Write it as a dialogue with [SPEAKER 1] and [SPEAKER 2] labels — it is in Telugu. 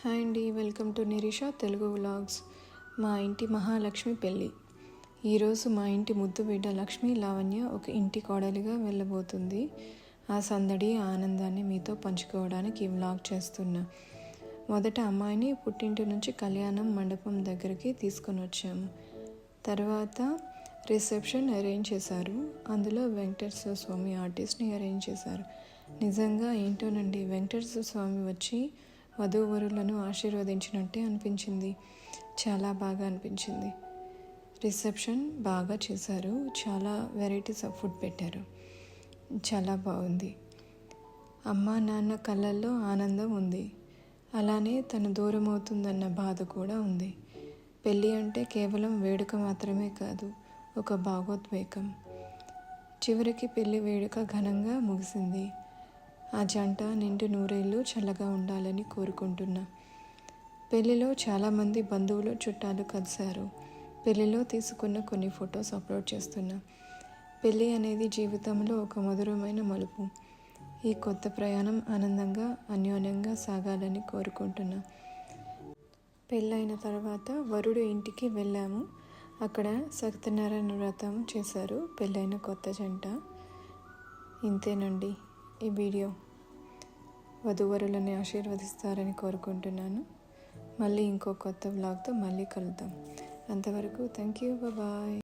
[SPEAKER 1] హాయ్ అండి, welcome to Nirisha Telugu vlogs. మా ఇంటి మహాలక్ష్మి పెళ్ళి. ఈరోజు మా ఇంటి ముద్దు బిడ్డ లక్ష్మి లావణ్య ఒక ఇంటి కోడలిగా వెళ్ళబోతుంది. ఆ సందడి ఆనందాన్ని మీతో పంచుకోవడానికి ఈ వ్లాగ్ చేస్తున్నా. మొదట అమ్మాయిని పుట్టింటి నుంచి కళ్యాణం మండపం దగ్గరికి తీసుకొని వచ్చాము. తర్వాత రిసెప్షన్ అరేంజ్ చేశారు. అందులో వెంకటేశ్వర స్వామి ఆర్టిస్ట్ని అరేంజ్ చేశారు. నిజంగా ఏంటోనండి, వెంకటేశ్వర స్వామి వచ్చి వధూవరులను ఆశీర్వదించినట్టే అనిపించింది. చాలా బాగా అనిపించింది. రిసెప్షన్ బాగా చేశారు. చాలా వెరైటీస్ ఆఫ్ ఫుడ్ పెట్టారు. చాలా బాగుంది. అమ్మ నాన్న కళ్ళల్లో ఆనందం ఉంది. అలానే తను దూరం అవుతుందన్న బాధ కూడా ఉంది. పెళ్ళి అంటే కేవలం వేడుక మాత్రమే కాదు, ఒక భావోద్వేగం. చివరికి పెళ్లి వేడుక ఘనంగా ముగిసింది. ఆ జంట నిండు నూరేళ్ళు చల్లగా ఉండాలని కోరుకుంటున్నా. పెళ్లిలో చాలామంది బంధువులు చుట్టాలు కలిశారు. పెళ్లిలో తీసుకున్న కొన్ని ఫొటోస్ అప్లోడ్ చేస్తున్నా. పెళ్ళి అనేది జీవితంలో ఒక మధురమైన మలుపు. ఈ కొత్త ప్రయాణం ఆనందంగా అన్యోన్యంగా సాగాలని కోరుకుంటున్నా. పెళ్ళైన తర్వాత వరుడు ఇంటికి వెళ్ళాము. అక్కడ సత్యనారాయణ వ్రతం చేశారు పెళ్ళైన కొత్త జంట. ఇంతేనండి ఈ వీడియో. వధూవరులని ఆశీర్వదిస్తారని కోరుకుంటున్నాను. మళ్ళీ ఇంకో కొత్త వ్లాగ్తో మళ్ళీ కలుద్దాం. అంతవరకు థ్యాంక్ యూ, బాయ్.